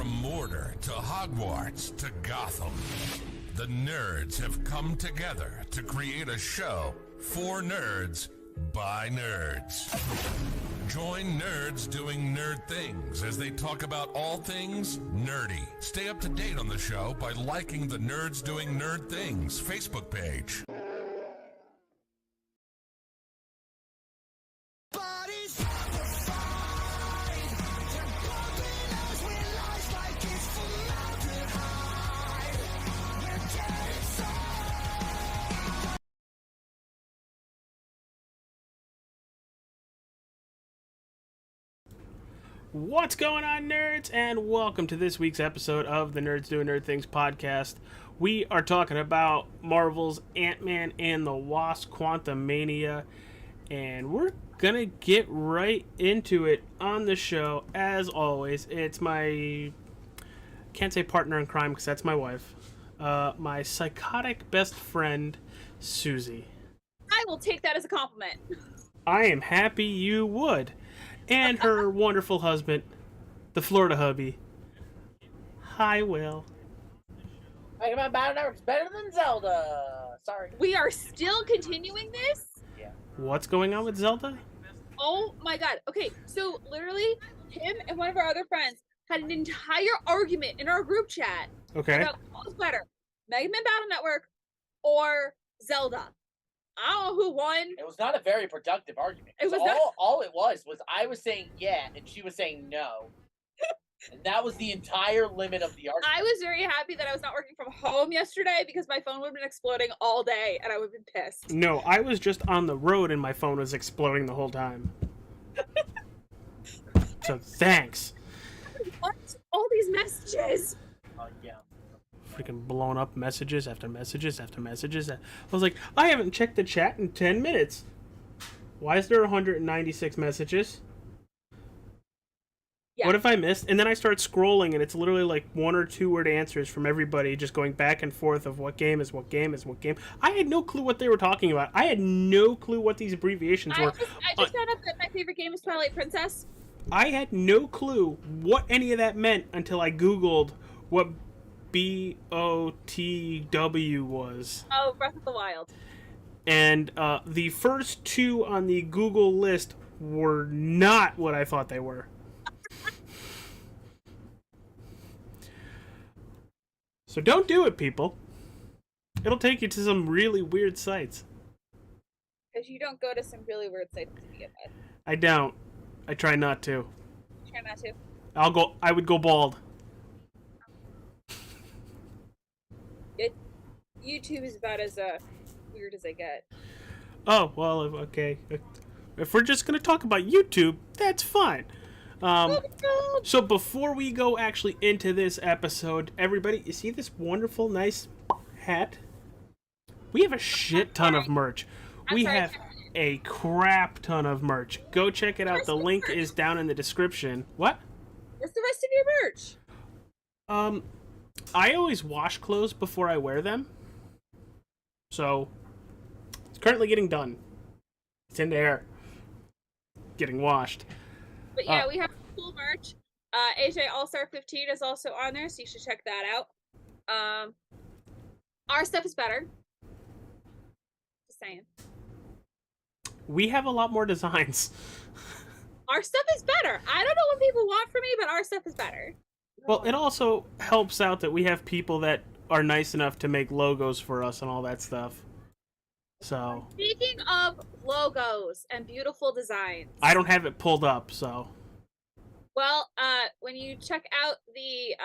From Mordor to Hogwarts to Gotham, the nerds have come together to create a show for nerds by nerds. Join nerds doing nerd things as they talk about all things nerdy. Stay up to date on the show by liking the Nerds Doing Nerd Things Facebook page. What's going on, nerds, and welcome to this week's episode of the Nerds Doing Nerd Things podcast. We are talking about Marvel's Ant-Man and the Wasp: Quantumania, and we're gonna get right into it on the show. As always, it's my, can't say partner in crime because that's my wife, my psychotic best friend, Susie. I will take that as a compliment. I am happy you would. And her wonderful husband, the Florida hubby. Hi, Will. My Battle Network's better than Zelda. Sorry. We are still continuing this? Yeah. What's going on with Zelda? Oh my god. Okay, so literally, him and one of our other friends had an entire argument in our group chat about what was better, Mega Man Battle Network or Zelda. I don't know who won. It was not a very productive argument. It was all it was I was saying yeah and she was saying no. And that was the entire limit of the argument. I was very happy that I was not working from home yesterday because my phone would have been exploding all day and I would have been pissed. No, I was just on the road and my phone was exploding the whole time. So thanks. What? All these messages. Yeah. Freaking blowing up messages after messages after messages. I was like, I haven't checked the chat in 10 minutes. Why is there 196 messages? Yeah. What if I missed? And then I start scrolling and it's literally like 1 or 2 word answers from everybody just going back and forth of what game is what game is what game. I had no clue what they were talking about. I had no clue what these abbreviations were. I just found out that my favorite game is Twilight Princess. I had no clue what any of that meant until I Googled what BOTW was. Oh, Breath of the Wild. And the first 2 on the Google list were not what I thought they were. So don't do it, people. It'll take you to some really weird sites. Because you don't go to some really weird sites to begin with. I don't. I try not to. Try not to. I would go bald. YouTube is about as weird as I get. Oh, well, okay. If we're just going to talk about YouTube, that's fine. So before we go actually into this episode, everybody, you see this wonderful, nice hat? We have a shit ton of merch. We have a crap ton of merch. Go check it out. The link is down in the description. What? What's the rest of your merch? I always wash clothes before I wear them. So, it's currently getting done. It's in the air. Getting washed. But yeah, we have cool merch. AJ All-Star 15 is also on there, so you should check that out. Our stuff is better. Just saying. We have a lot more designs. Our stuff is better. I don't know what people want from me, but our stuff is better. Well, it also helps out that we have people that are nice enough to make logos for us and all that stuff. So. Speaking of logos and beautiful designs. I don't have it pulled up, so. Well, when you check out the,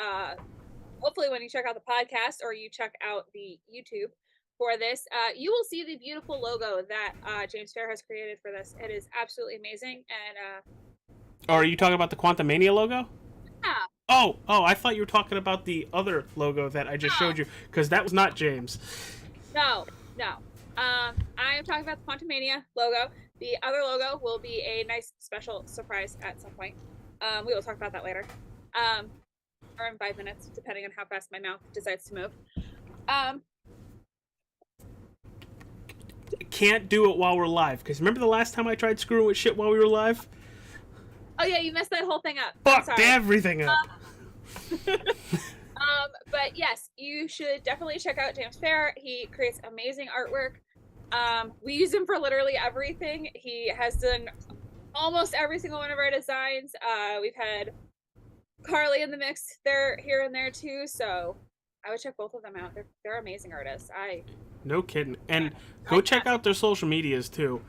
hopefully when you check out the podcast or you check out the YouTube for this, you will see the beautiful logo that James Fair has created for this. It is absolutely amazing. And oh, are you talking about the Quantumania logo? Yeah. Oh, I thought you were talking about the other logo that I just showed you, because that was not James. No. I am talking about the Quantumania logo. The other logo will be a nice special surprise at some point. We will talk about that later. Or in 5 minutes, depending on how fast my mouth decides to move. Can't do it while we're live, because remember the last time I tried screwing with shit while we were live? Oh yeah, you messed that whole thing up. Fucked everything up. But yes, you should definitely check out James Fair. He creates amazing artwork. We use him for literally everything. He has done almost every single one of our designs. We've had Carly in the mix there, here and there too. So I would check both of them out. They're amazing artists. No kidding. And go check out their social medias too,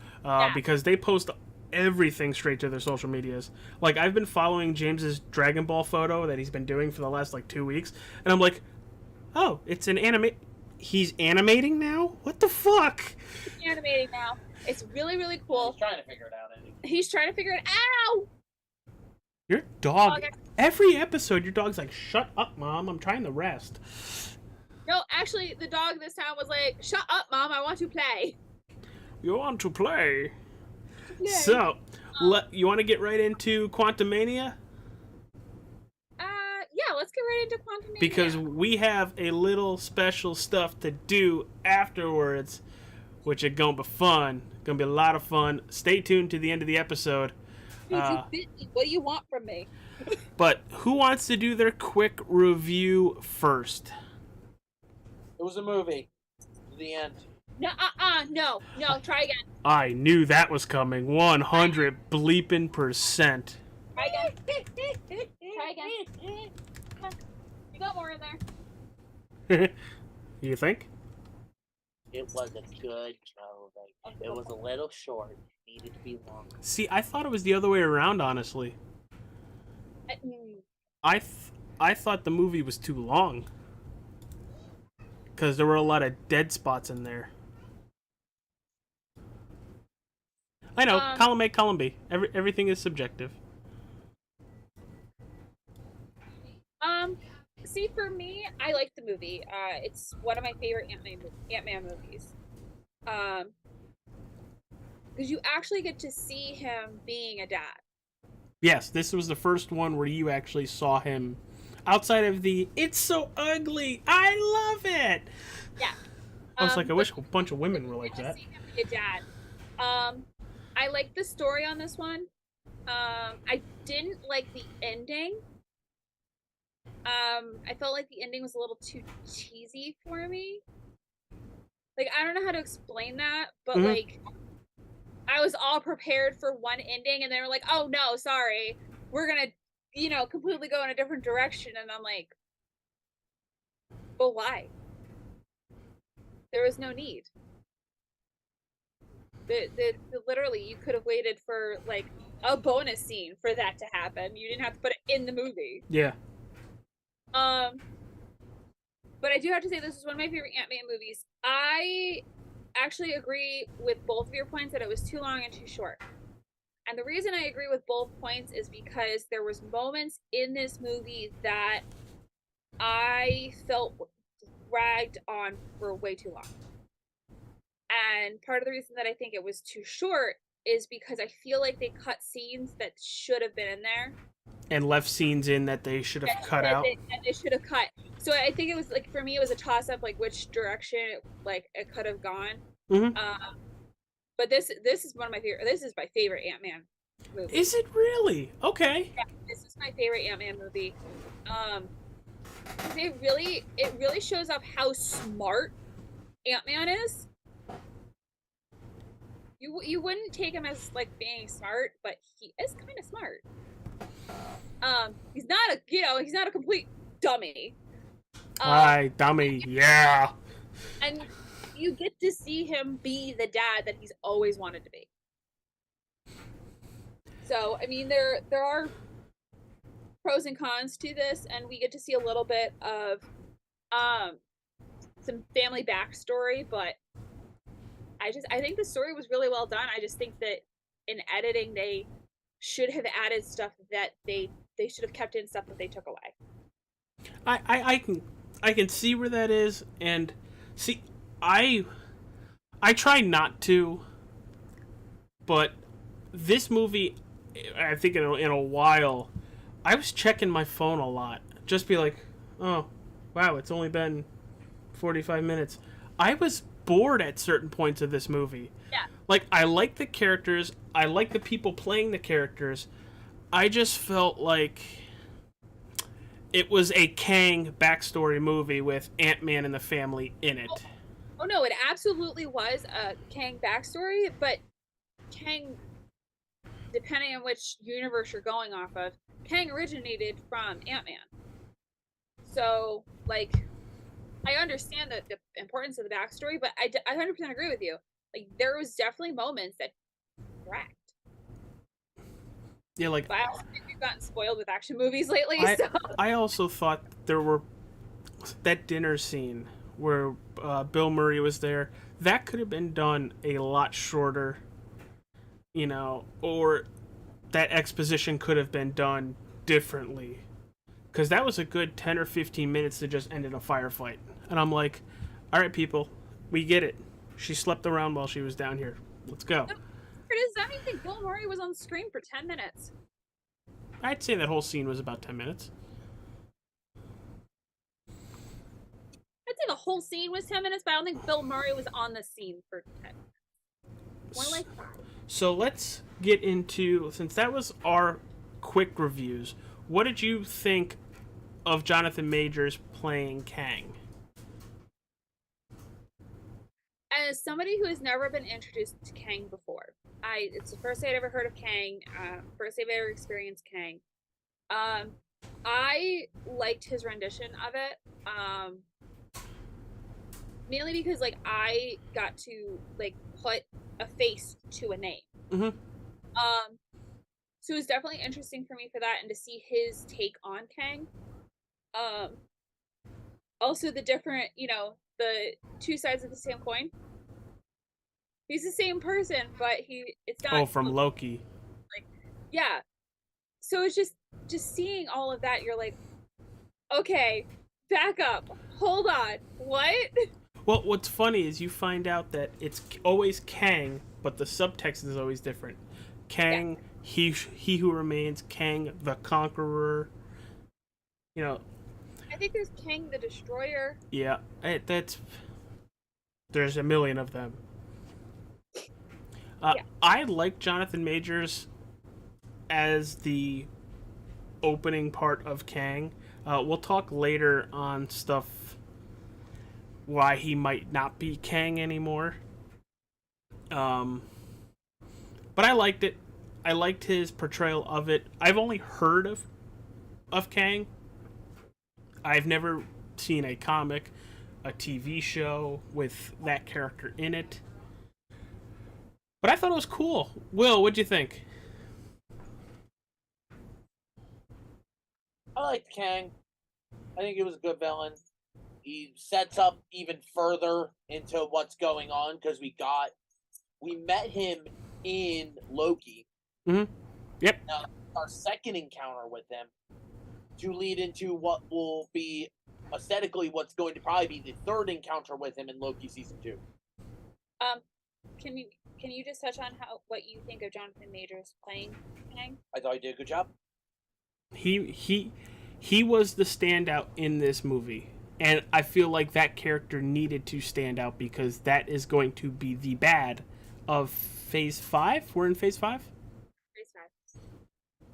because they post everything straight to their social medias. Like, I've been following James's Dragon Ball photo that he's been doing for the last like 2 weeks, and I'm like, oh, it's an he's animating now? What the fuck? He's animating now. It's really, really cool. He's trying to figure it out, Eddie. He's trying to figure it out. Your dog, every episode, your dog's like, shut up, Mom, I'm trying to rest. No, actually, the dog this time was like, shut up, Mom, I want to play. You want to play? Yay. So, you want to get right into Quantumania? Yeah, let's get right into Quantumania. Because we have a little special stuff to do afterwards, which is going to be fun. Going to be a lot of fun. Stay tuned to the end of the episode. Dude, you bit me. What do you want from me? But who wants to do their quick review first? It was a movie. To the end. No, no, try again. I knew that was coming. 100 bleeping %. Try again. Try again. Come on. You got more in there. You think? It was a good show. Like, it was a little short. It needed to be longer. See, I thought it was the other way around, honestly. I thought the movie was too long. Because there were a lot of dead spots in there. I know, column A, column B. Everything is subjective. See, for me, I like the movie. It's one of my favorite Ant-Man movies. Because you actually get to see him being a dad. Yes, this was the first one where you actually saw him outside of the "it's so ugly, I love it." Yeah. I was like, I wish a bunch of women were like that. See him be a dad. I like the story on this one. I didn't like the ending. I felt like the ending was a little too cheesy for me. Like, I don't know how to explain that, but like, I was all prepared for one ending, and they were like, "Oh no, sorry, we're gonna, completely go in a different direction." And I'm like, "But why? There was no need. Literally, you could have waited for like a bonus scene for that to happen. You didn't have to put it in the movie." Yeah. But I do have to say this is one of my favorite Ant-Man movies. I actually agree with both of your points that it was too long and too short. And the reason I agree with both points is because there was moments in this movie that I felt dragged on for way too long. And part of the reason that I think it was too short is because I feel like they cut scenes that should have been in there. And left scenes in that they should have cut out. They should have cut. So I think it was like, for me, it was a toss up, like which direction it could have gone. But this is one of my favorite. This is my favorite Ant-Man movie. Is it really? Okay. Yeah, this is my favorite Ant-Man movie. It really shows off how smart Ant-Man is. You wouldn't take him as like being smart, but he is kind of smart. He's not a complete dummy. Hi, dummy, yeah. And you get to see him be the dad that he's always wanted to be. So, I mean, there are pros and cons to this, and we get to see a little bit of some family backstory, but I think the story was really well done. I just think that in editing they should have added stuff that they should have kept in stuff that they took away. I can see where that is, and see, I try not to, but this movie, I think in a while, I was checking my phone a lot. Just be like, oh, wow, it's only been 45 minutes. I was bored at certain points of this movie. Yeah. Like, I like the characters. I like the people playing the characters. I just felt like it was a Kang backstory movie with Ant-Man and the family in it. Oh no, it absolutely was a Kang backstory, but Kang, depending on which universe you're going off of, Kang originated from Ant-Man. So, like, I understand the importance of the backstory, but I 100% agree with you. Like, there was definitely moments that cracked. Yeah, like, but I also think we've gotten spoiled with action movies lately. I also thought there were that dinner scene where Bill Murray was there. That could have been done a lot shorter, you know, or that exposition could have been done differently. Because that was a good 10 or 15 minutes to just end in a firefight. And I'm like, all right, people, we get it. She slept around while she was down here. Let's go. Does that mean Bill Murray was on screen for 10 minutes? I'd say that whole scene was about 10 minutes. I'd say the whole scene was 10 minutes, but I don't think Bill Murray was on the scene for 10 minutes. More like 5. So let's get into, since that was our quick reviews, what did you think of Jonathan Majors playing Kang? As somebody who has never been introduced to Kang before, it's the first I'd ever heard of Kang, first I've ever experienced Kang. I liked his rendition of it, mainly because like I got to like put a face to a name. Mm-hmm. So it was definitely interesting for me for that and to see his take on Kang. Also the different, the two sides of the same coin. He's the same person, but it's not. Oh, from Loki. Like, yeah. So it's just seeing all of that, you're like, okay, back up, hold on, what? Well, what's funny is you find out that it's always Kang, but the subtext is always different. Kang, yeah. He who remains, Kang the Conqueror. I think there's Kang the Destroyer. Yeah, there's a million of them. Yeah. I like Jonathan Majors as the opening part of Kang. We'll talk later on stuff why he might not be Kang anymore. But I liked it. I liked his portrayal of it. I've only heard of Kang. I've never seen a comic, a TV show with that character in it. But I thought it was cool. Will, what'd you think? I liked Kang. I think he was a good villain. He sets up even further into what's going on because we met him in Loki. Mm-hmm. Yep. Now, our second encounter with him to lead into what will be aesthetically what's going to probably be the third encounter with him in Loki season 2. Can you just touch on what you think of Jonathan Majors playing Kang? I thought he did a good job. He was the standout in this movie, and I feel like that character needed to stand out because that is going to be the bad of Phase 5. We're in Phase 5? Phase 5.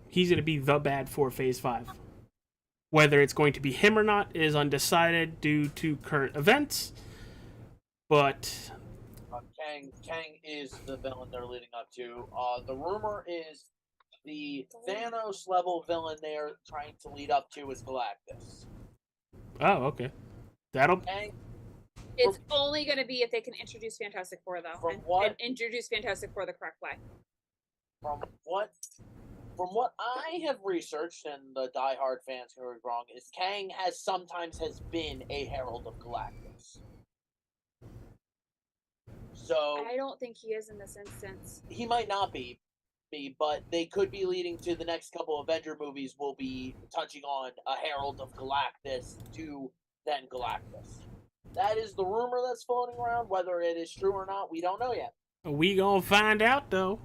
He's going to be the bad for Phase 5. Whether it's going to be him or not is undecided due to current events, but Kang is the villain they're leading up to. The rumor is the Thanos level villain they're trying to lead up to is Galactus. Oh, okay. It's only going to be if they can introduce Fantastic Four, though, and introduce Fantastic Four the correct way. From what I have researched, and the diehard fans who are wrong, is Kang sometimes has been a herald of Galactus. So I don't think he is in this instance. He might not be, but they could be leading to the next couple Avenger movies will be touching on a herald of Galactus to then Galactus. That is the rumor that's floating around. Whether it is true or not, we don't know yet. We gonna find out, though.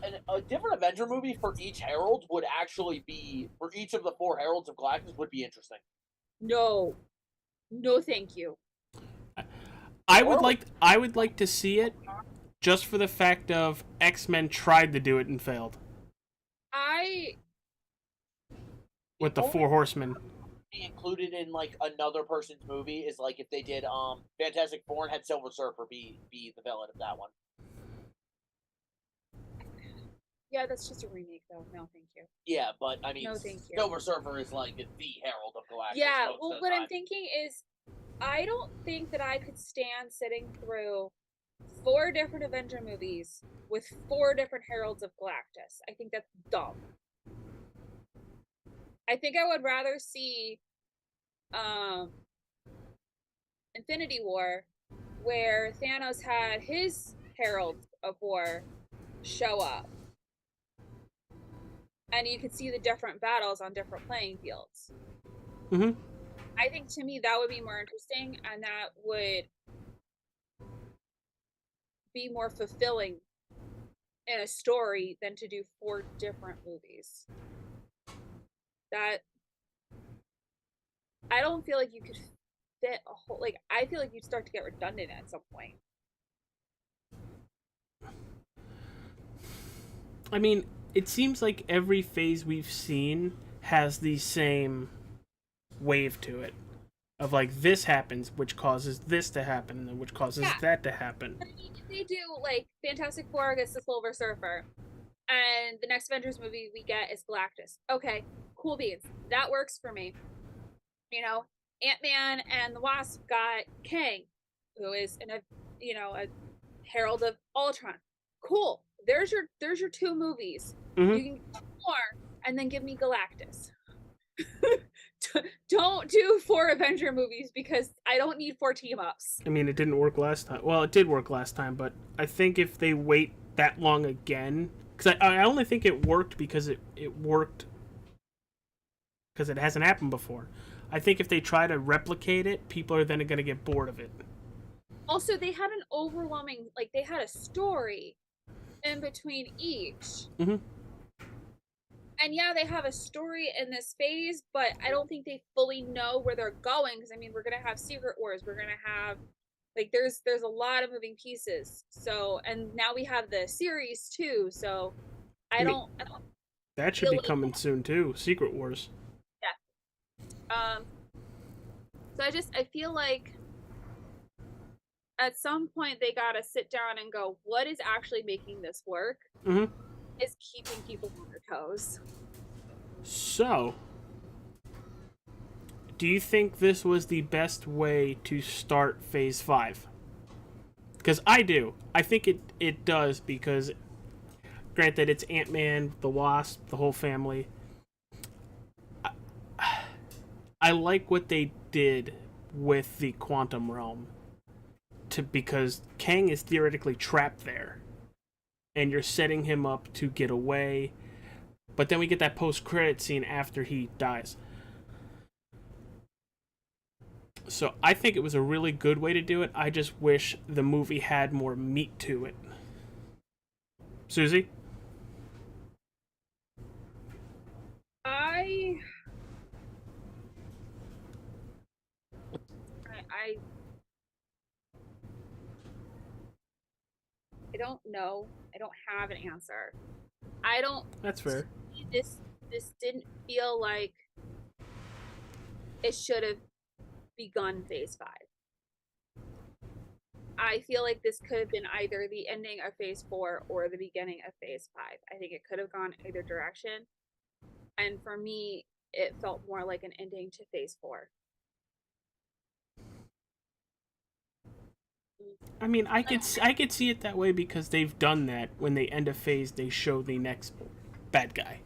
And a different Avenger movie for each herald would actually be, for each of the 4 heralds of Galactus would be interesting. No, thank you. I would like to see it just for the fact of X-Men tried to do it and failed. With the 4 Horsemen. be included in like another person's movie is like if they did Fantastic Four and had Silver Surfer be the villain of that one. Yeah, that's just a remake, though. No, thank you. Yeah, but I mean, No, thank you. Silver Surfer is like the Herald of Galactus. Yeah, most well, of the what time. I'm thinking is, I don't think that I could stand sitting through 4 different Avenger movies with 4 different Heralds of Galactus. I think that's dumb. I think I would rather see Infinity War, where Thanos had his Herald of War show up. And you could see the different battles on different playing fields. Mm-hmm. I think to me that would be more interesting, and that would be more fulfilling in a story than to do 4 different movies. That I don't feel like you could fit a whole, like, I feel like you'd start to get redundant at some point. I mean, it seems like every phase we've seen has the same wave to it. Of like, this happens, which causes this to happen, and which causes that to happen. I mean, if they do, like, Fantastic Four gets the Silver Surfer, and the next Avengers movie we get is Galactus. Okay, cool beans. That works for me. You know, Ant-Man and the Wasp got Kang, who is a Herald of Ultron. Cool. There's your 2 movies. Mm-hmm. You can get more, and then give me Galactus. Don't do 4 Avenger movies, because I don't need 4 team-ups. I mean, it didn't work last time. Well, it did work last time, but I think if they wait that long again... Because I only think it worked because it worked... Because it hasn't happened before. I think if they try to replicate it, people are then going to get bored of it. Also, they had an overwhelming... Like, they had a story in between each. Mm-hmm. And yeah, they have a story in this phase, but I don't think they fully know where they're going, because I mean, we're gonna have Secret Wars, we're gonna have, like, there's a lot of moving pieces. So, and now we have the series too, so I don't that should be coming soon too, Secret Wars. Yeah. So I feel like at some point they gotta sit down and go, what is actually making this work? Mm-hmm. Is keeping people on their toes. So, do you think this was the best way to start Phase 5? Because I do. I think it does, because, granted, it's Ant-Man, the Wasp, the whole family. I like what they did with the quantum realm, because Kang is theoretically trapped there. And you're setting him up to get away. But then we get that post-credit scene after he dies. So I think it was a really good way to do it. I just wish the movie had more meat to it. Susie? I don't know. I don't have an answer. I don't. That's fair. This didn't feel like it should have begun Phase 5. I feel like this could have been either the ending of Phase 4 or the beginning of Phase 5. I think it could have gone either direction. And for me, it felt more like an ending to Phase 4. I mean, I could see it that way, because they've done that. When they end a phase, they show the next bad guy.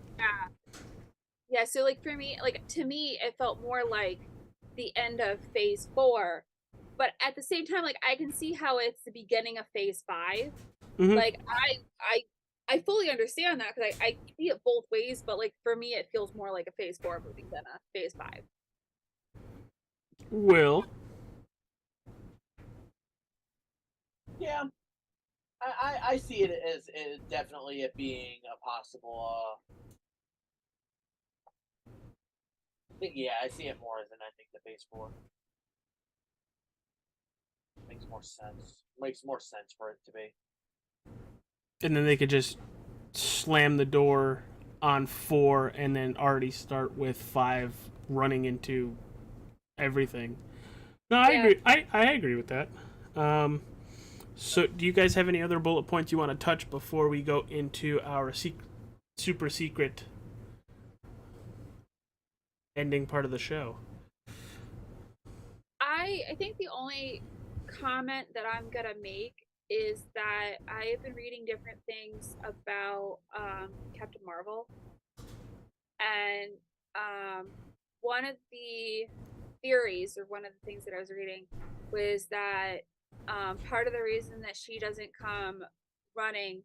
Yeah, so like for me, like to me, it felt more like the end of Phase 4. But at the same time, like I can see how it's the beginning of Phase 5. Mm-hmm. Like I fully understand that, because I see it both ways, but like for me, it feels more like a Phase 4 movie than a Phase 5. Well. Yeah, I see it as definitely it being a possible. I see it more as an ending to Phase 4. Makes more sense. Makes more sense for it to be. And then they could just slam the door on 4 and then already start with 5 running into everything. No, I agree. I agree with that. So, do you guys have any other bullet points you want to touch before we go into our super secret ending part of the show? I think the only comment that I'm gonna make is that I have been reading different things about Captain Marvel, and one of the theories, or one of the things that I was reading, was that part of the reason that she doesn't come running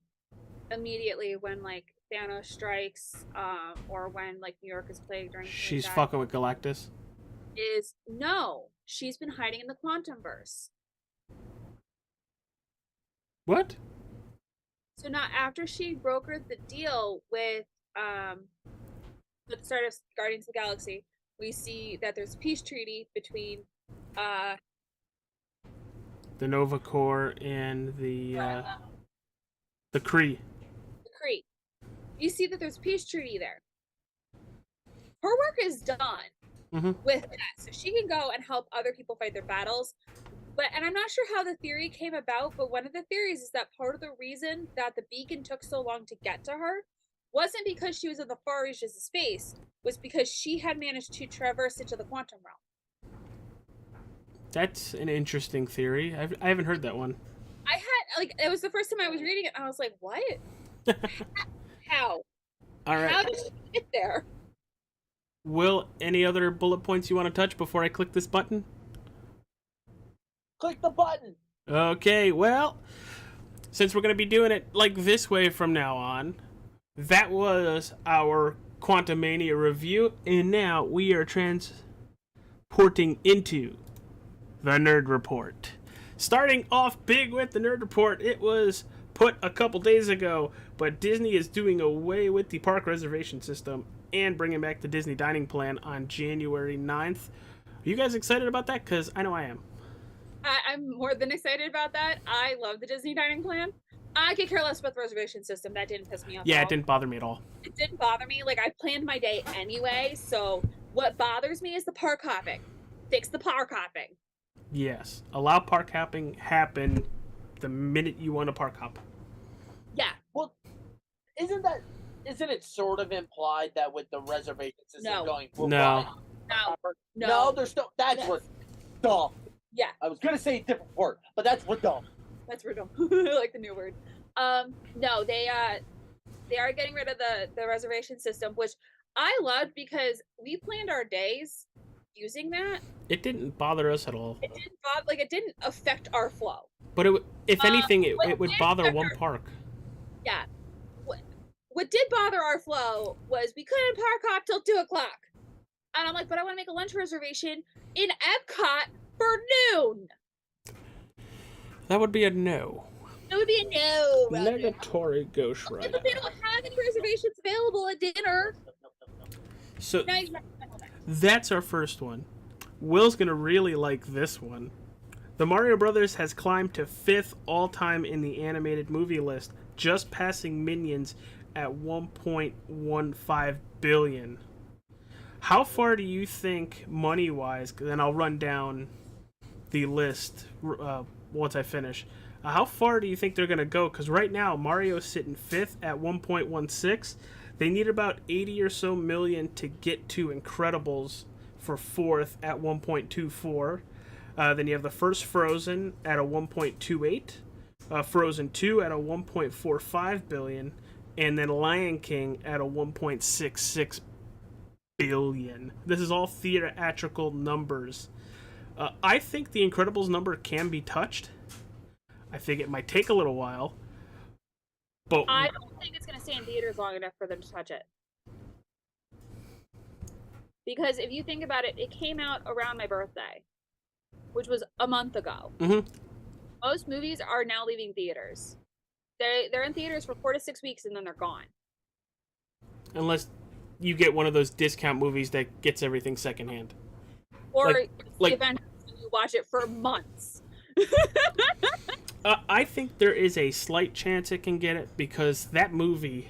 immediately when like Thanos strikes, or when like New York is plagued or anything She's like that, fucking with Galactus. is no, she's been hiding in the Quantumverse. What? So now, after she brokered the deal with at the start of Guardians of the Galaxy, we see that there's a peace treaty between The Nova Corps and the Kree. the Kree. You see that there's a peace treaty there. Her work is done with that, so she can go and help other people fight their battles. But, and I'm not sure how the theory came about, but one of the theories is that part of the reason that the beacon took so long to get to her wasn't because she was in the far reaches of space, was because she had managed to traverse into the quantum realm. That's an interesting theory. I haven't heard that one. I had, like, it was the first time I was reading it, and I was like, what? How? All right. How did she get there? Will, any other bullet points you want to touch before I click this button? Click the button. Okay, well, since we're going to be doing it like this way from now on, that was our Quantumania review, and now we are transporting into the Nerd Report. Starting off big with the Nerd Report, it was put a couple days ago, but Disney is doing away with the park reservation system and bringing back the Disney dining plan on January 9th. Are you guys excited about that? Because I know I am. I'm more than excited about that. I love the Disney dining plan. I could care less about the reservation system. That didn't piss me off. Yeah, it didn't bother me at all. It didn't bother me. Like, I planned my day anyway, so what bothers me is the park hopping. Fix the park hopping. Yes. Allow park hopping happen the minute you want to park hop. Yeah. Well, isn't it sort of implied that with the reservation system going No. No. there's no, that's dumb. Yeah. I was gonna say a different word, but that's dumb. That's dumb. I like the new word. No, they are getting rid of the reservation system, which I loved because we planned our days using that. It didn't bother us at all. It didn't bother, like, it didn't affect our flow. But if anything, it would bother one park. Yeah. What did bother our flow was we couldn't park hop till 2 o'clock. And I'm like, but I want to make a lunch reservation in Epcot for noon. That would be a no. It would be a no. Negatory Ghost Rider. But they don't have any reservations available at dinner. So Now you that's our first one. Will's gonna really like this one. The Mario Brothers has climbed to 5th all-time in the animated movie list, just passing Minions at 1.15 billion. How far do you think, money-wise, then I'll run down the list once I finish. How far do you think they're going to go? Because right now, Mario's sitting 5th at 1.16. They need about 80 or so million to get to Incredibles for 4th at 1.24. Then you have the first Frozen at a 1.28. Frozen 2 at a 1.45 billion. And then Lion King at a 1.66 billion. This is all theatrical numbers. I think the Incredibles number can be touched. I think it might take a little while. But I don't think it's going to stay in theaters long enough for them to touch it. Because if you think about it, it came out around my birthday, which was a month ago. Mm-hmm. Most movies are now leaving theaters. They're in theaters for 4 to 6 weeks and then they're gone. Unless you get one of those discount movies that gets everything secondhand. Or like event you watch it for months. I think there is a slight chance it can get it because that movie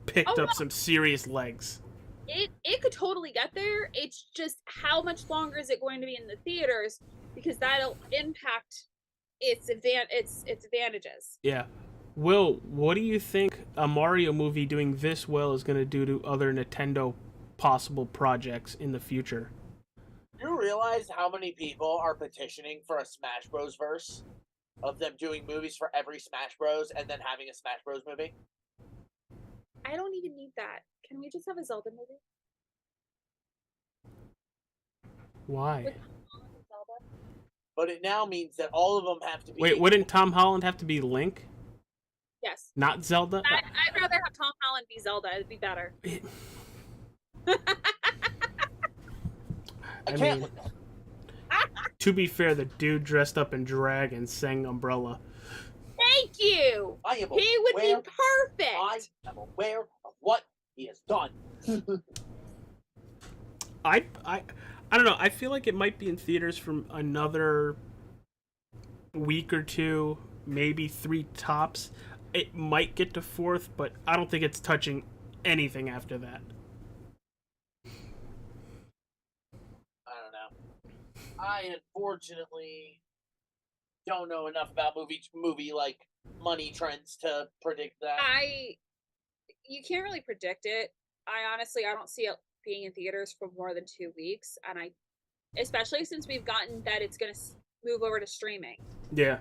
picked up some serious legs. it could totally get there. It's just how much longer is it going to be in the theaters, because that'll impact its advantages. Yeah. Will, what do you think a Mario movie doing this well is going to do to other Nintendo possible projects in the future? Do you realize how many people are petitioning for a Smash Bros. Verse? Of them doing movies for every Smash Bros. And then having a Smash Bros. Movie? I don't even need that. Can we just have a Zelda movie? Why? With Zelda? But it now means that all of them have to be. Wait, wouldn't Tom Holland have to be Link? Yes. Not Zelda? I'd rather have Tom Holland be Zelda. It'd be better. I mean, to be fair, the dude dressed up in drag and sang Umbrella. Thank you. He would be perfect. I am aware of what he has done. I don't know. I feel like it might be in theaters for another week or two, maybe 3 tops. It might get to 4th, but I don't think it's touching anything after that. I don't know. I unfortunately don't know enough about movie like money trends to predict that. You can't really predict it. I don't see it being in theaters for more than 2 weeks, and especially since we've gotten that it's going to move over to streaming. Yeah.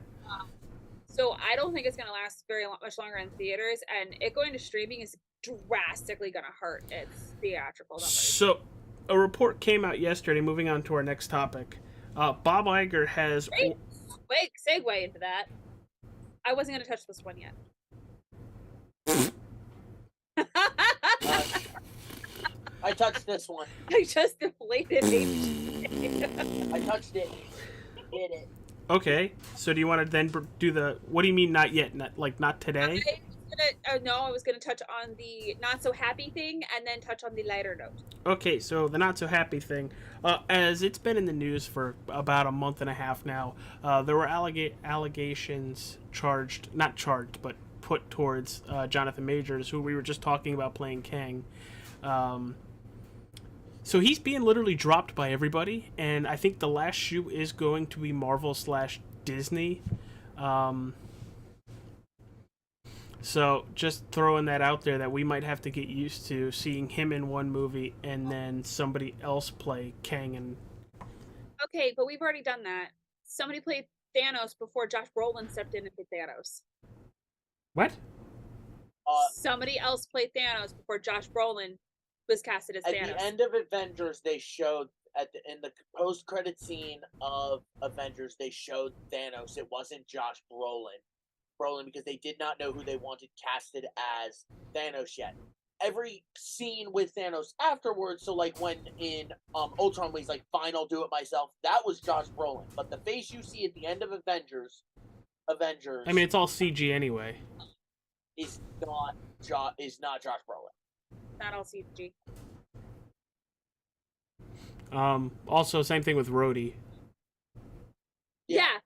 So I don't think it's going to last much longer in theaters, and it going to streaming is drastically going to hurt its theatrical numbers. So, a report came out yesterday, moving on to our next topic. Bob Iger has... Wait, segue into that. I wasn't going to touch this one yet. I touched this one. I just deflated it. I touched it. Hit it. Okay, so do you want to then do the... What do you mean not yet? Not today? I was going to touch on the not-so-happy thing and then touch on the lighter note. Okay, so the not-so-happy thing. As it's been in the news for about a month and a half now, there were allegations not charged, but put towards Jonathan Majors, who we were just talking about playing Kang. So he's being literally dropped by everybody, and I think the last shoe is going to be Marvel/Disney. So just throwing that out there that we might have to get used to seeing him in one movie and then somebody else play Kang. Okay, but we've already done that. Somebody played Thanos before Josh Brolin stepped in and played Thanos. What? Somebody else played Thanos before Josh Brolin was casted as Thanos. At the end of Avengers, they showed in the post-credit scene of Avengers, they showed Thanos. It wasn't Josh Brolin, because they did not know who they wanted casted as Thanos yet. Every scene with Thanos afterwards, so like when in Ultron, when he's like, "Fine, I'll do it myself," that was Josh Brolin. But the face you see at the end of Avengers, I mean, it's all CG anyway. Is not Josh Brolin. Not all CG. Also, same thing with Rhodey. Yeah.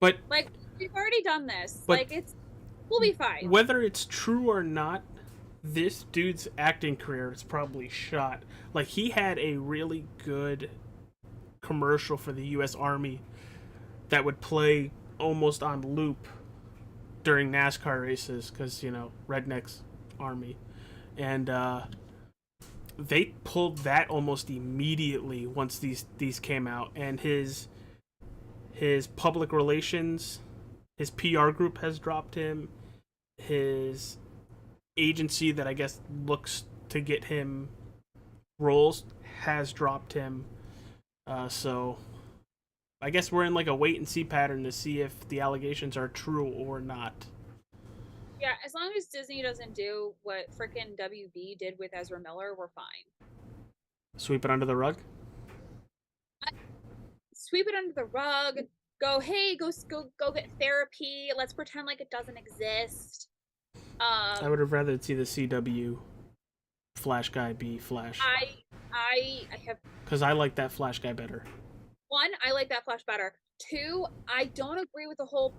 But like, we've already done this. But we'll be fine. Whether it's true or not, this dude's acting career is probably shot. Like, he had a really good commercial for the U.S. Army that would play almost on loop during NASCAR races, because, rednecks, Army. And they pulled that almost immediately once these came out. And his public relations, his PR group has dropped him. His agency that I guess looks to get him roles has dropped him. So I guess we're in like a wait and see pattern to see if the allegations are true or not. Yeah, as long as Disney doesn't do what frickin' WB did with Ezra Miller, we're fine. Sweep it under the rug? Sweep it under the rug. Go get therapy. Let's pretend like it doesn't exist. I would have rather see the CW Flash guy be Flash. I have... Because I like that Flash guy better. 1, I like that Flash better. 2, I don't agree with the whole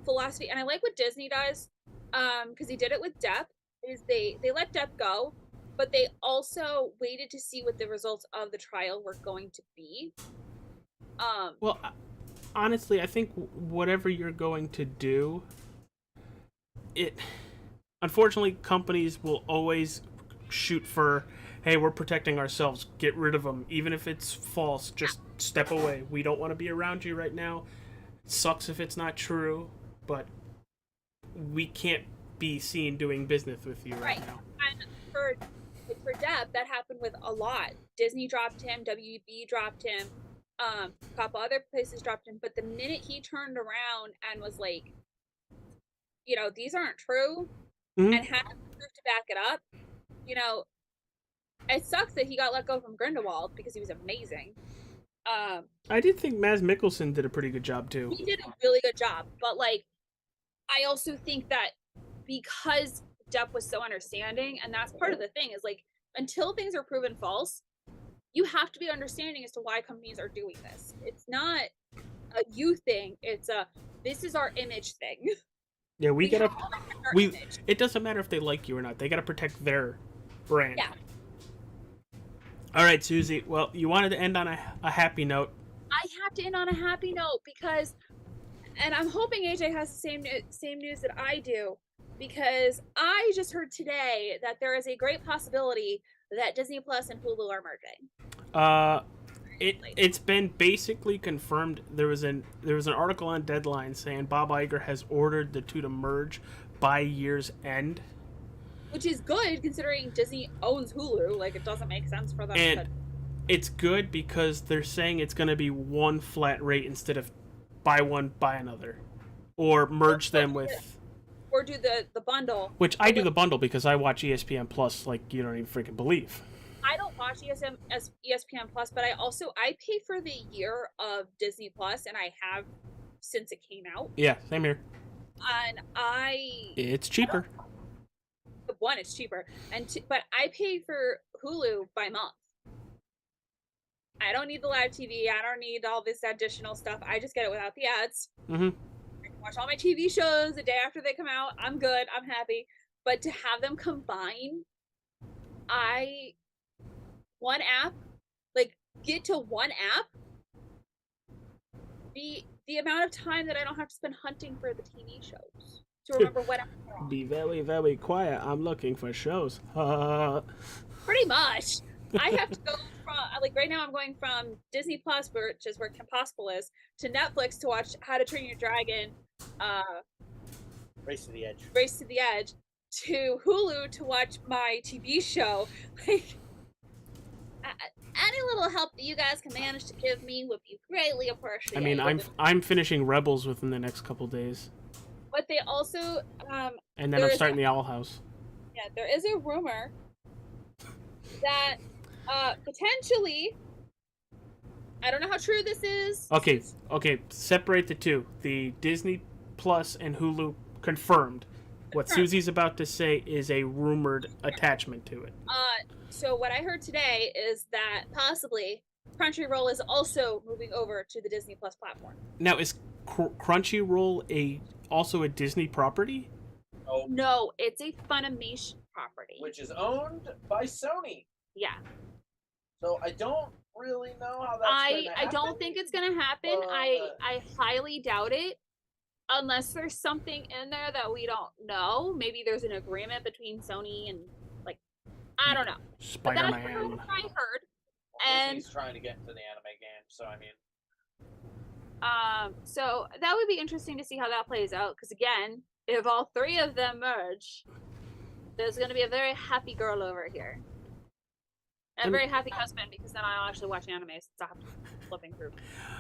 philosophy, and I like what Disney does. Because he did it with Depp, is they let Depp go, but they also waited to see what the results of the trial were going to be. Well, honestly, I think whatever you're going to do, unfortunately, companies will always shoot for, hey, we're protecting ourselves, get rid of them, even if it's false, just step away. We don't want to be around you right now. It sucks if it's not true, but we can't be seen doing business with you right now. And for Depp, that happened with a lot. Disney dropped him, WB dropped him, a couple other places dropped him, but the minute he turned around and was like, you know, these aren't true, and had proof to back it up, you know, it sucks that he got let go from Grindelwald because he was amazing. I did think Mads Mikkelsen did a pretty good job too. He did a really good job, but like, I also think that because Depp was so understanding, and that's part of the thing, is like, until things are proven false, you have to be understanding as to why companies are doing this. It's not a you thing, it's a this is our image thing. Yeah, we gotta. Image. It doesn't matter if they like you or not. They gotta protect their brand. Yeah. All right, Susie. Well, you wanted to end on a happy note. I have to end on a happy note because, and I'm hoping AJ has the same news that I do, because I just heard today that there is a great possibility that Disney Plus and Hulu are merging. It's been basically confirmed. There was an article on Deadline saying Bob Iger has ordered the two to merge by year's end, which is good considering Disney owns Hulu. Like, it doesn't make sense for them. And it's good because they're saying it's going to be one flat rate instead of buy one buy another, or merge them with. Or do the bundle. Which I do the bundle because I watch ESPN Plus like you don't even freaking believe. I don't watch ESPN Plus, but I pay for the year of Disney Plus, and I have since it came out. Yeah, same here. And it's cheaper. One, it's cheaper, but I pay for Hulu by month. I don't need the live TV. I don't need all this additional stuff. I just get it without the ads. Mm-hmm. I can watch all my TV shows the day after they come out. I'm good. I'm happy. But to have them combine, one app, like, get to one app, the amount of time that I don't have to spend hunting for the TV shows to remember what I'm on. Be very, very quiet. I'm looking for shows. Pretty much. I have to go from, like, right now I'm going from Disney Plus, which is where Kim Possible is, to Netflix to watch How to Train Your Dragon, Race to the Edge, to Hulu to watch my TV show. Like, any little help that you guys can manage to give me would be greatly appreciated. I mean, I'm finishing Rebels within the next couple days. But they also and then I'm starting the Owl House. Yeah, there is a rumor that potentially, I don't know how true this is. Okay, separate the two. The Disney Plus and Hulu confirmed. What Susie's about to say is a rumored attachment to it. So what I heard today is that possibly Crunchyroll is also moving over to the Disney Plus platform. Now, is Crunchyroll also a Disney property? Oh, no, it's a Funimation property, which is owned by Sony. Yeah. So I don't really know how that's going to happen. I don't think it's going to happen. I highly doubt it. Unless there's something in there that we don't know. Maybe there's an agreement between Sony and, like, I don't know. Spider-Man. But that's what I heard. Well, and Disney's trying to get into the anime game, so I mean. So that would be interesting to see how that plays out. Because again, if all three of them merge, there's going to be a very happy girl over here. And a very happy husband, because then I'll actually watch anime instead of flipping through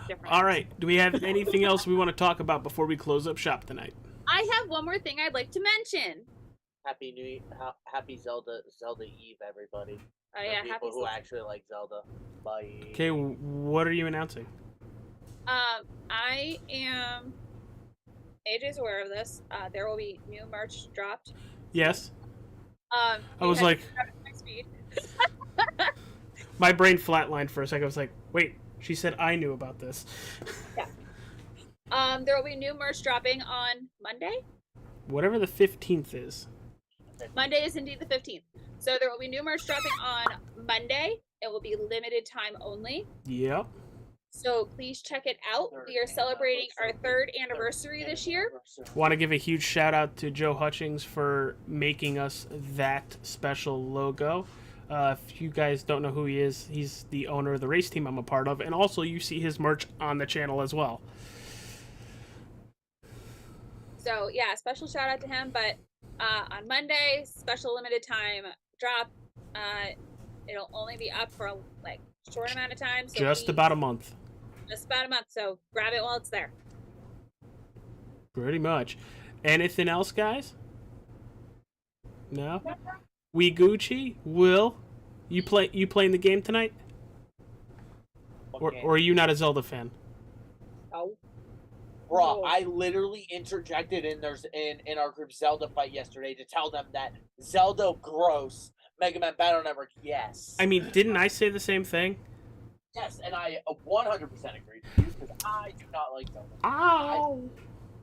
different. All right. Do we have anything else we want to talk about before we close up shop tonight? I have one more thing I'd like to mention. Happy Zelda Eve, everybody. Oh yeah, people happy who actually like Zelda. Bye. Okay, what are you announcing? I am. AJ's aware of this. There will be new merch dropped. Yes. I was like, my speed. My brain flatlined for a second. I was like, wait, she said I knew about this. Yeah. There will be new merch dropping on Monday. Whatever the 15th is. Monday is indeed the 15th. So there will be new merch dropping on Monday. It will be limited time only. Yep. So please check it out. We are celebrating our 3rd anniversary this year. Want to give a huge shout out to Joe Hutchings for making us that special logo. If you guys don't know who he is, he's the owner of the race team I'm a part of, and also you see his merch on the channel as well. So yeah, special shout out to him. But on Monday, special limited time drop. It'll only be up for like short amount of time. So Just about a month. Just about a month. So grab it while it's there. Pretty much. Anything else, guys? No. We Gucci. Will you playing the game tonight? Or are you not a Zelda fan? Oh. Bro, I literally interjected in our group Zelda fight yesterday to tell them that Zelda gross, Mega Man Battle Network yes. I mean, didn't I say the same thing? Yes, and I 100% agree with you because I do not like Zelda. Ow!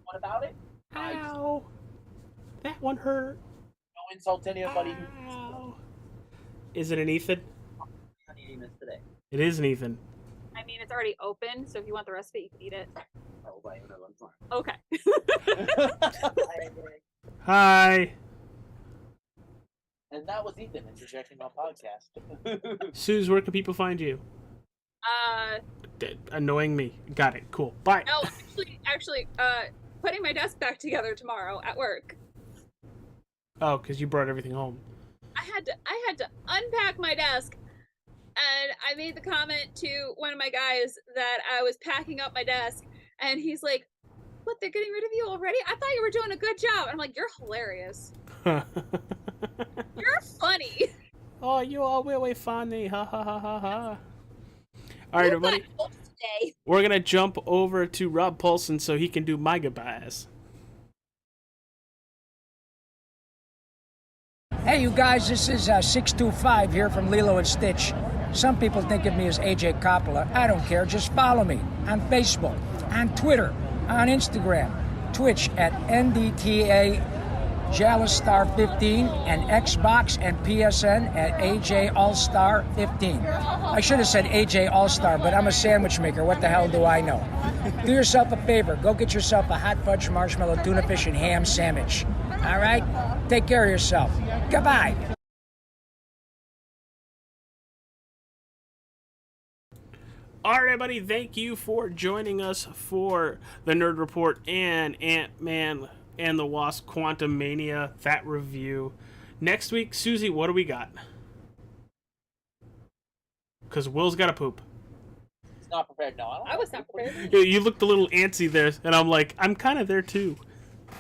What about it? Ow! That one hurt. No insult to anybody. Ow. Is it an Ethan? I'm eating this today. It is an Ethan. I mean, it's already open, so if you want the rest of it, you can eat it. Oh, wait, no, I'm fine. Okay. Hi. And that was Ethan interjecting on podcast. Suze, where can people find you? Annoying me. Got it. Cool. Bye. No, actually, putting my desk back together tomorrow at work. Oh, because you brought everything home. I had to unpack my desk, and I made the comment to one of my guys that I was packing up my desk, and he's like, "What? They're getting rid of you already? I thought you were doing a good job." And I'm like, "You're hilarious. You're funny." Oh, you are really funny. Ha ha ha ha ha. All right, everybody. We're going to jump over to Rob Paulson so he can do my goodbyes. Hey, you guys, this is 625 here from Lilo and Stitch. Some people think of me as AJ Coppola. I don't care. Just follow me on Facebook, on Twitter, on Instagram, Twitch at NDTA JalisStar15, and Xbox and PSN at AJ All-Star 15. I should have said AJ All-Star, but I'm a sandwich maker. What the hell do I know? Do yourself a favor. Go get yourself a hot fudge marshmallow tuna fish and ham sandwich. All right? Take care of yourself. Goodbye. All right, everybody. Thank you for joining us for the Nerd Report and Ant-Man and the Wasp Quantumania, that review. Next week, Susie, what do we got? Because Will's got to poop. He's not prepared. No, I was not prepared. You looked a little antsy there, and I'm like, I'm kind of there too.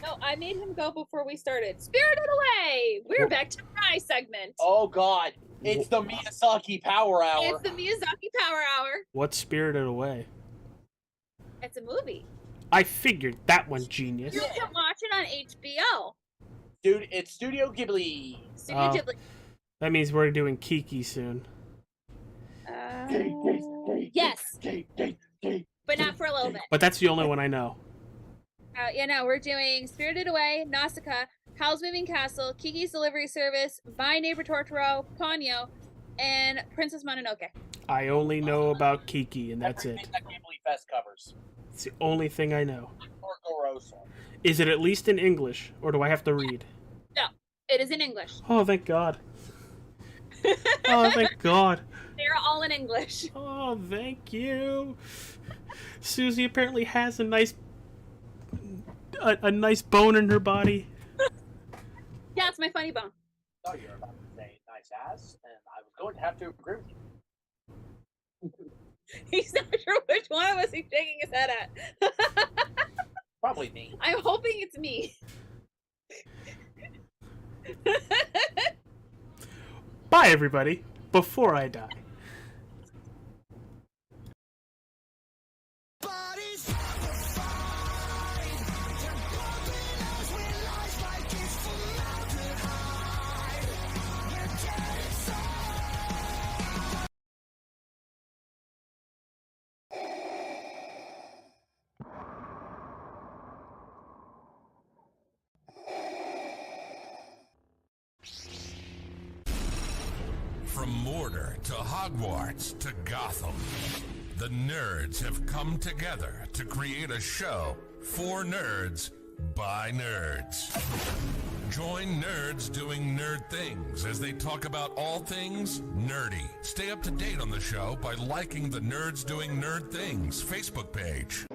No, I made him go before we started. Spirited Away! We're back to my segment. Oh, God. It's the Miyazaki Power Hour. It's the Miyazaki Power Hour. What's Spirited Away? It's a movie. I figured that one, genius. You can watch it on HBO. Dude, it's Studio Ghibli. Studio Ghibli. That means we're doing Kiki soon. Yes. But not for a little bit. But that's the only one I know. We're doing Spirited Away, Nausicaa, Howl's Moving Castle, Kiki's Delivery Service, My Neighbor Totoro, Ponyo, and Princess Mononoke. I only know about Kiki, and that's it. Everything that Ghibli Fest covers. It's the only thing I know. Porco Rosso. Is it at least in English, or do I have to read? No, it is in English. Oh, thank God. Oh, thank God. They're all in English. Oh, thank you. Susie apparently has a nice bone in her body. Yeah, it's my funny bone. Oh, you're about to say nice ass, and I was going to have to agree with you. He's not sure which one of us he's shaking his head at. Probably me. I'm hoping it's me. Bye, everybody. Before I die. From Mordor to Hogwarts to Gotham, the nerds have come together to create a show for nerds by nerds. Join nerds doing nerd things as they talk about all things nerdy. Stay up to date on the show by liking the Nerds Doing Nerd Things Facebook page.